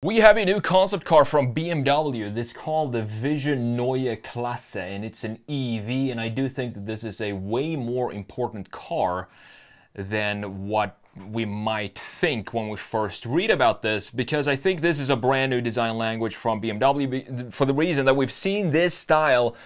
We have a new concept car from BMW. It's called the Vision Neue Klasse, and it's an EV, and I do think that this is a way more important car than what we might think when we first read about this, because I think this is a brand new design language from BMW for the reason that we've seen this style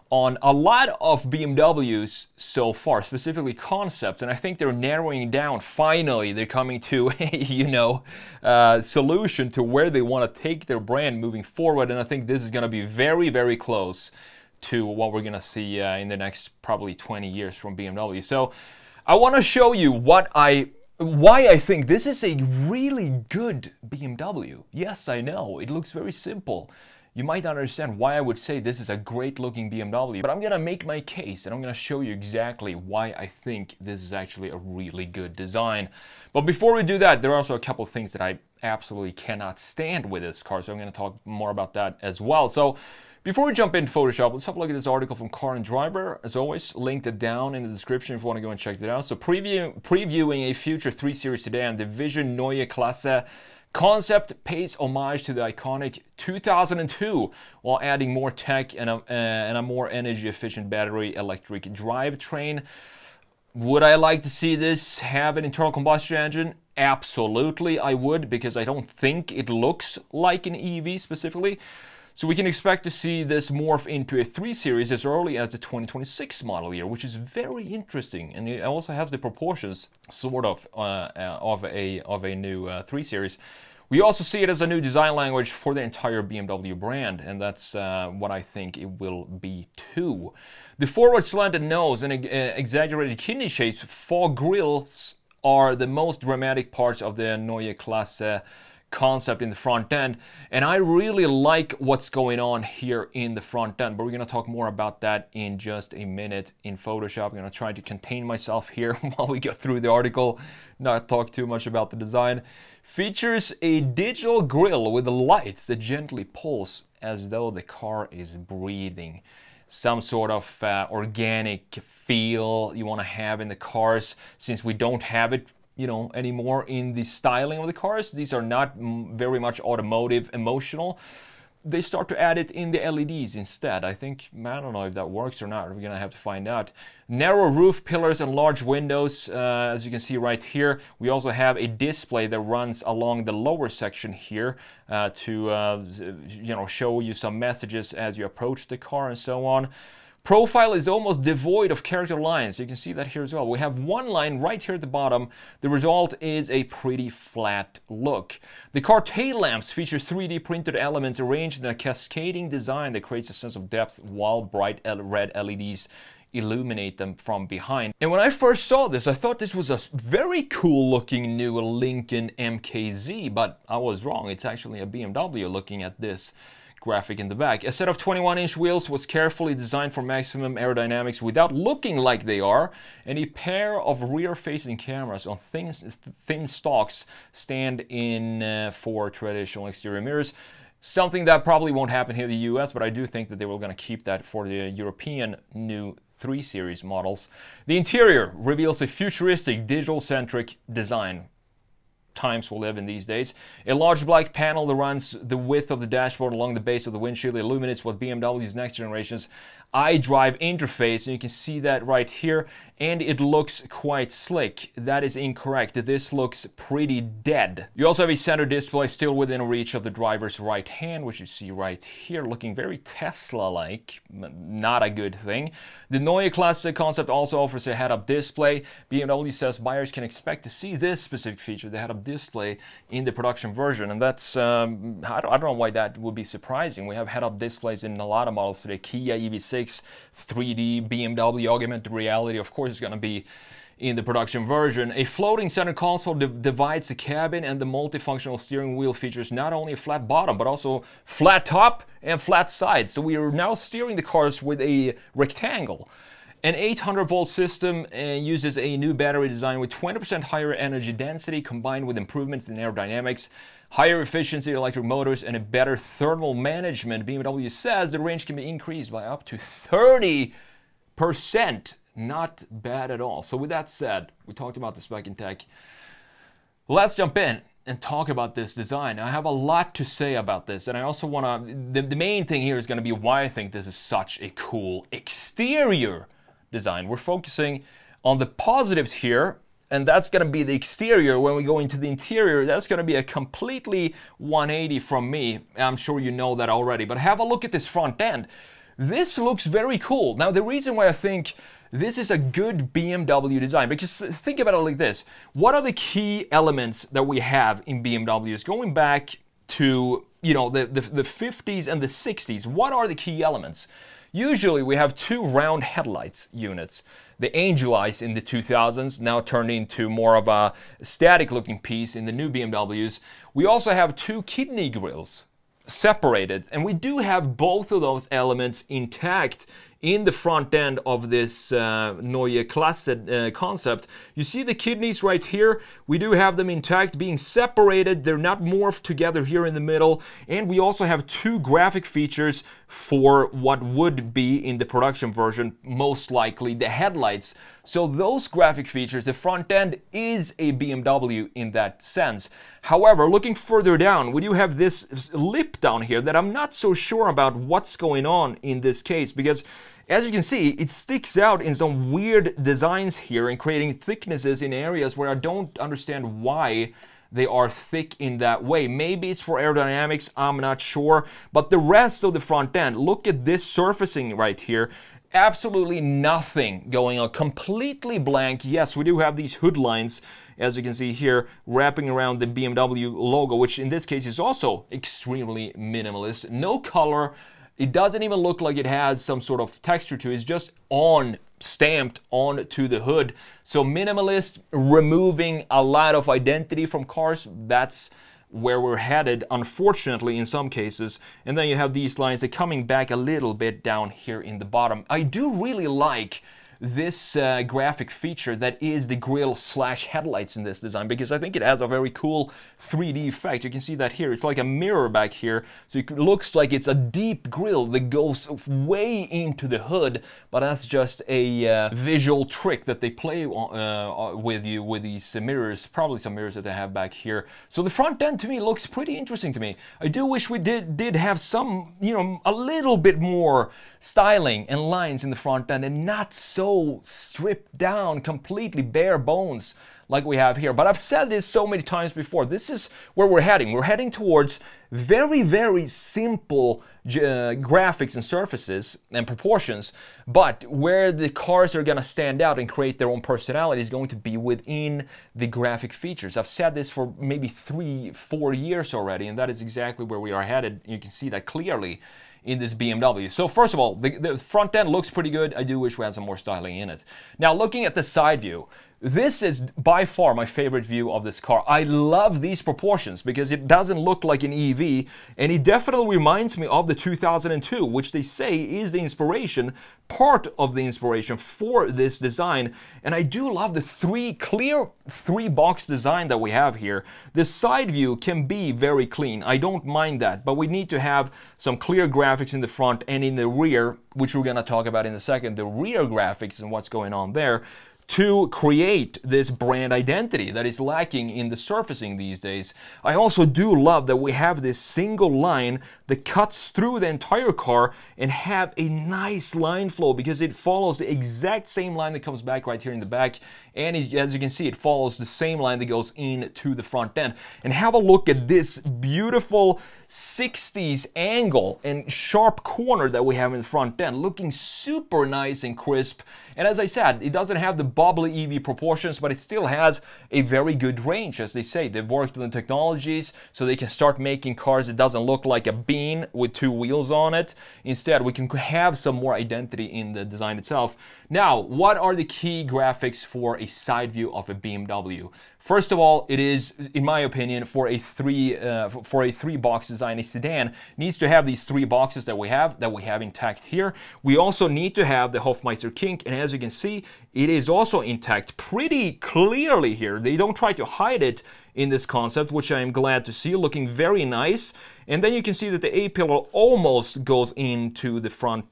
on a lot of BMWs so far, specifically concepts, and I think they're narrowing down. Finally, they're coming to a solution to where they want to take their brand moving forward, and I think this is going to be very, very close to what we're going to see in the next probably 20 years from BMW. So I want to show you why I think this is a really good BMW. Yes, I know, it looks very simple. You might not understand why I would say this is a great looking BMW, but I'm gonna make my case and I'm gonna show you exactly why I think this is actually a really good design. But before we do that, there are also a couple of things that I absolutely cannot stand with this car, so I'm gonna talk more about that as well. So before we jump into Photoshop, let's have a look at this article from Car and Driver. As always, linked it down in the description if you want to go and check it out. So previewing a future 3 Series sedan, the Vision Neue Klasse concept pays homage to the iconic 2002 while adding more tech and a more energy efficient battery electric drivetrain. Would I like to see this have an internal combustion engine? Absolutely I would, because I don't think it looks like an EV specifically. So we can expect to see this morph into a 3 Series as early as the 2026 model year, which is very interesting, and it also has the proportions sort of a new 3 Series. We also see it as a new design language for the entire BMW brand, and that's what I think it will be too. The forward slanted nose and exaggerated kidney shapes fog grills are the most dramatic parts of the Neue Klasse concept in the front end, and I really like what's going on here in the front end, but we're going to talk more about that in just a minute in Photoshop. I'm going to try to contain myself here while we go through the article, not talk too much about the design. Features a digital grille with lights that gently pulse as though the car is breathing. Some sort of organic feel you want to have in the cars, since we don't have it anymore in the styling of the cars. These are not very much automotive emotional. They start to add it in the LEDs instead. I don't know if that works or not. We're gonna have to find out. Narrow roof pillars and large windows, as you can see right here. We also have a display that runs along the lower section here to show you some messages as you approach the car and so on. Profile is almost devoid of character lines. You can see that here as well. We have one line right here at the bottom. The result is a pretty flat look. The car tail lamps feature 3D printed elements arranged in a cascading design that creates a sense of depth, while bright red LEDs illuminate them from behind. And when I first saw this, I thought this was a very cool looking new Lincoln MKZ, but I was wrong. It's actually a BMW looking at this graphic in the back. A set of 21-inch wheels was carefully designed for maximum aerodynamics without looking like they are, and a pair of rear-facing cameras on thin stalks stand in for traditional exterior mirrors. Something that probably won't happen here in the US, but I do think that they were going to keep that for the European new 3 Series models. The interior reveals a futuristic, digital-centric design. Times we live in these days. A large black panel that runs the width of the dashboard along the base of the windshield illuminates what BMW's next generation's iDrive interface, and you can see that right here, and it looks quite slick. That is incorrect. This looks pretty dead. You also have a center display still within reach of the driver's right hand, which you see right here, looking very Tesla-like. Not a good thing. The Neue Klasse concept also offers a head-up display. BMW says buyers can expect to see this specific feature, the head-up display, in the production version, and that's I don't know why that would be surprising. We have head-up displays in a lot of models today. Kia EV6, 3D, BMW augmented reality, of course, is going to be in the production version. A floating center console divides the cabin, and the multifunctional steering wheel features not only a flat bottom but also flat top and flat sides. So we are now steering the cars with a rectangle. An 800-volt system uses a new battery design with 20% higher energy density combined with improvements in aerodynamics, higher efficiency electric motors, and a better thermal management. BMW says the range can be increased by up to 30%. Not bad at all. So with that said, we talked about the spec and tech. Let's jump in and talk about this design. I have a lot to say about this, and I also want to, the main thing here is going to be why I think this is such a cool exterior design. We're focusing on the positives here, and that's going to be the exterior. When we go into the interior, that's going to be a completely 180 from me. I'm sure you know that already, but have a look at this front end. This looks very cool. Now, the reason why I think this is a good BMW design, because think about it like this. What are the key elements that we have in BMWs? Going back to, you know, the 50s and the 60s, what are the key elements? Usually we have two round headlights units. The Angel Eyes in the 2000s, now turned into more of a static looking piece in the new BMWs. We also have two kidney grills separated, and we do have both of those elements intact in the front end of this Neue Klasse concept. You see the kidneys right here, we do have them intact, being separated. They're not morphed together here in the middle, and we also have two graphic features for what would be in the production version, most likely the headlights. So those graphic features, the front end is a BMW in that sense. However, looking further down, we do have this lip down here that I'm not so sure about what's going on in this case, because as you can see, it sticks out in some weird designs here and creating thicknesses in areas where I don't understand why they are thick in that way. Maybe it's for aerodynamics, I'm not sure. But the rest of the front end, look at this surfacing right here. Absolutely nothing going on, completely blank. Yes, we do have these hood lines, as you can see here, wrapping around the BMW logo, which in this case is also extremely minimalist. No color. It doesn't even look like it has some sort of texture to it. It's just stamped onto the hood. So minimalist, removing a lot of identity from cars. That's where we're headed, unfortunately, in some cases. And then you have these lines that are coming back a little bit down here in the bottom. I do really like this graphic feature that is the grille slash headlights in this design, because I think it has a very cool 3D effect. You can see that here. It's like a mirror back here, so it looks like it's a deep grille that goes way into the hood, but that's just a visual trick that they play with you with these mirrors, probably some mirrors that they have back here. So the front end to me looks pretty interesting to me. I do wish we did have some, you know, a little bit more styling and lines in the front end, and not so stripped down, completely bare bones like we have here. But I've said this so many times before, this is where we're heading. We're heading towards very, very simple graphics and surfaces and proportions, but where the cars are going to stand out and create their own personality is going to be within the graphic features. I've said this for maybe 3-4 years already, and that is exactly where we are headed. You can see that clearly in this BMW. So first of all, the front end looks pretty good. I do wish we had some more styling in it. Now, looking at the side view, this is by far my favorite view of this car. I love these proportions because it doesn't look like an EV, and it definitely reminds me of the 2002, which they say is the inspiration, part of the inspiration for this design. And I do love the clear three-box design that we have here. The side view can be very clean. I don't mind that, but we need to have some clear graphics in the front and in the rear, which we're going to talk about in a second, the rear graphics and what's going on there, to create this brand identity that is lacking in the surfacing these days. I also do love that we have this single line that cuts through the entire car and have a nice line flow, because it follows the exact same line that comes back right here in the back, and as you can see, it follows the same line that goes into the front end. And have a look at this beautiful 60s angle and sharp corner that we have in the front end, looking super nice and crisp. And as I said, it doesn't have the bubbly EV proportions, but it still has a very good range. As they say, they've worked on the technologies so they can start making cars that doesn't look like a bean with two wheels on it. Instead, we can have some more identity in the design itself. Now, what are the key graphics for a side view of a BMW? First of all, it is, in my opinion, for a three-box design, a sedan needs to have these 3 boxes that we have intact here. We also need to have the Hofmeister kink, and as you can see, it is also intact pretty clearly here. They don't try to hide it in this concept, which I am glad to see, looking very nice. And then you can see that the A-pillar almost goes into the front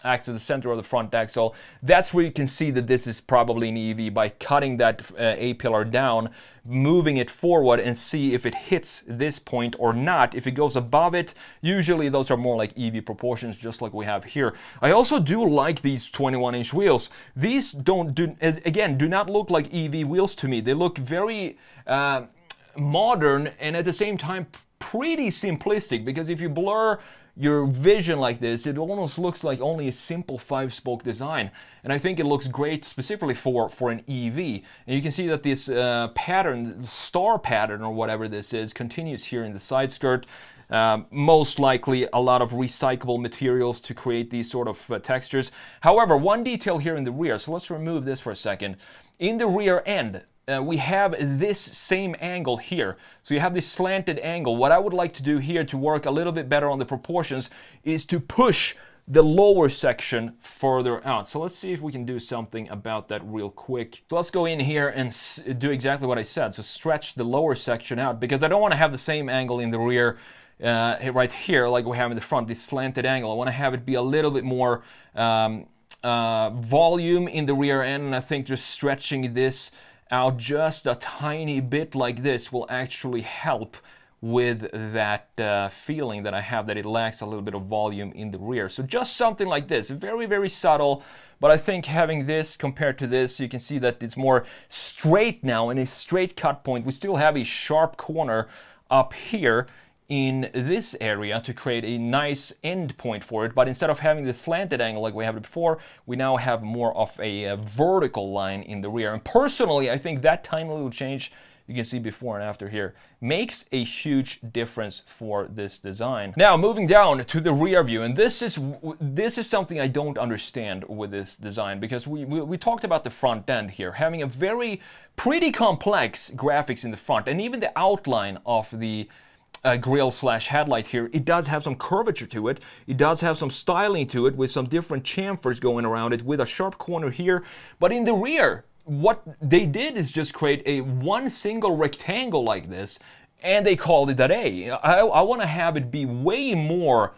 axle, the center of the front axle. That's where you can see that this is probably an EV by cutting that A-pillar down, moving it forward, and see if it hits this point or not. If it goes above it, usually those are more like EV proportions, just like we have here. I also do like these 21-inch wheels. These do not look like EV wheels to me. They look very modern and at the same time pretty simplistic, because if you blur your vision like this, it almost looks like only a simple 5-spoke design. And I think it looks great specifically for an EV. And you can see that this pattern, star pattern or whatever this is, continues here in the side skirt. Most likely a lot of recyclable materials to create these sort of textures. However, one detail here in the rear, so let's remove this for a second. In the rear end, we have this same angle here. So you have this slanted angle. What I would like to do here to work a little bit better on the proportions is to push the lower section further out. So let's see if we can do something about that real quick. So let's go in here and do exactly what I said. So stretch the lower section out, because I don't want to have the same angle in the rear right here like we have in the front, this slanted angle. I want to have it be a little bit more volume in the rear end, and I think just stretching this out just a tiny bit like this will actually help with that feeling that I have that it lacks a little bit of volume in the rear. So just something like this, very, very subtle, but I think having this compared to this, you can see that it's more straight now, and a straight cut point. We still have a sharp corner up here in this area to create a nice end point for it, but instead of having the slanted angle like we had before, we now have more of a vertical line in the rear. And personally, I think that tiny little change you can see before and after here makes a huge difference for this design. Now moving down to the rear view, and this is something I don't understand with this design, because we talked about the front end here having a pretty complex graphics in the front, and even the outline of the grille slash headlight here, it does have some curvature to it. It does have some styling to it with some different chamfers going around it with a sharp corner here. But in the rear, what they did is just create one single rectangle like this, and they called it a day. I want to have it be way more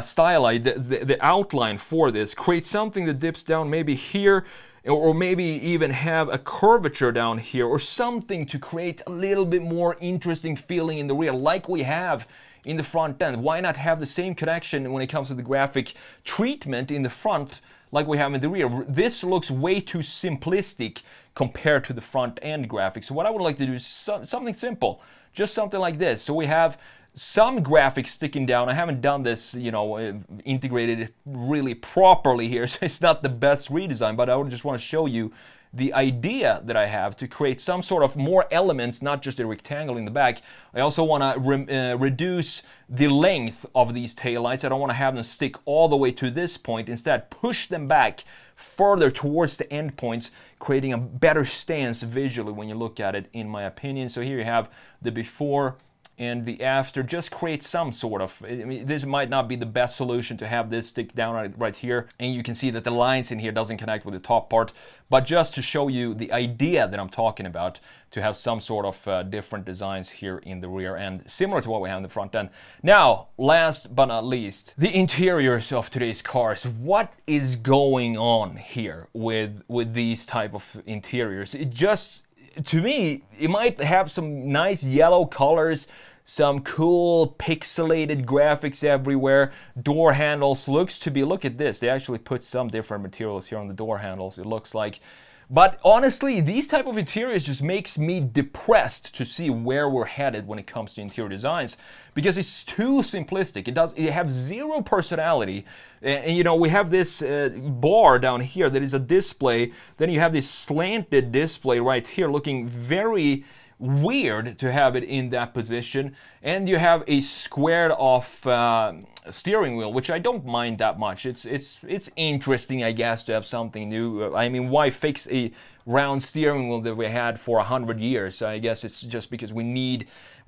stylized, the outline for this. Create something that dips down maybe here, or maybe even have a curvature down here, or something to create a little bit more interesting feeling in the rear like we have in the front end. Why not have the same connection when it comes to the graphic treatment in the front like we have in the rear? This looks way too simplistic compared to the front end graphics. So what I would like to do is something simple, just something like this. So we have some graphics sticking down. I haven't done this, you know, integrated it really properly here, so it's not the best redesign, but I would just want to show you the idea that I have to create some sort of more elements, not just a rectangle in the back. I also want to reduce the length of these taillights. I don't want to have them stick all the way to this point. Instead, push them back further towards the end points, creating a better stance visually when you look at it, in my opinion. So here you have the before and the after. Just create some sort of, I mean, this might not be the best solution to have this stick down right here, and you can see that the lines in here doesn't connect with the top part, but just to show you the idea that I'm talking about, to have some sort of different designs here in the rear end, similar to what we have in the front end. Now, last but not least, the interiors of today's cars. What is going on here with these type of interiors? It just, to me, it might have some nice yellow colors, some cool pixelated graphics everywhere. Door handles looks to be, look at this, they actually put some different materials here on the door handles, it looks like. But honestly, these type of interiors just makes me depressed to see where we're headed when it comes to interior designs, because it's too simplistic. It has zero personality. And you know, we have this bar down here that is a display. Then you have this slanted display right here, looking very weird to have it in that position. And you have a squared off steering wheel, which I don't mind that much. It's interesting, I guess, to have something new. I mean, why fix a round steering wheel that we had for 100 years? I guess it's just because we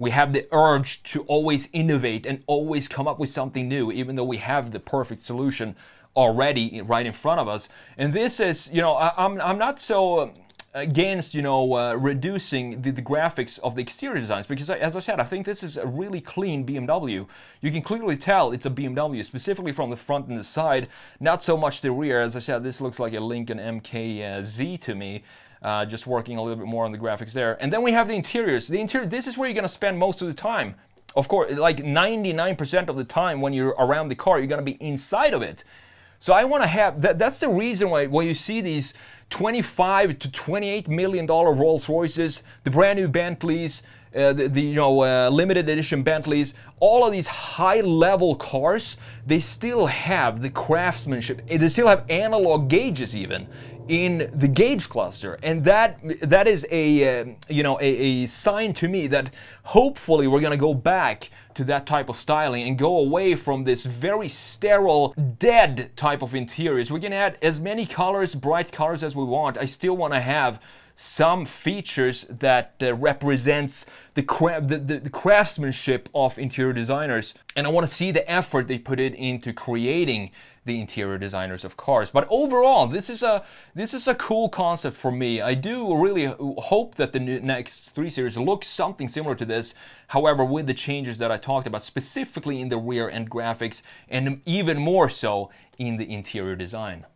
have the urge to always innovate and always come up with something new, even though we have the perfect solution already right in front of us. And this is, you know, I'm not so against, you know, reducing the graphics of the exterior designs, because as I said, I think this is a really clean BMW. You can clearly tell it's a BMW, specifically from the front and the side, not so much the rear. As I said, this looks like a Lincoln MKZ to me. Just working a little bit more on the graphics there. And then we have the interiors. The interior, this is where you're going to spend most of the time. Of course, like 99% of the time when you're around the car, you're going to be inside of it. So I want to have, that's the reason why you see these $25 to $28 million Rolls Royces, the brand new Bentleys, limited edition Bentleys, all of these high-level cars, they still have the craftsmanship. They still have analog gauges even in the gauge cluster, and that is a sign to me that hopefully we're gonna go back to that type of styling and go away from this very sterile, dead type of interiors. We can add as many colors, bright colors as we want. I still want to have some features that represents the craftsmanship of interior designers, and I want to see the effort they put into creating the interior designers of cars. But overall, this is a cool concept for me. I do really hope that the next 3 Series looks something similar to this, however, with the changes that I talked about, specifically in the rear end graphics, and even more so in the interior design.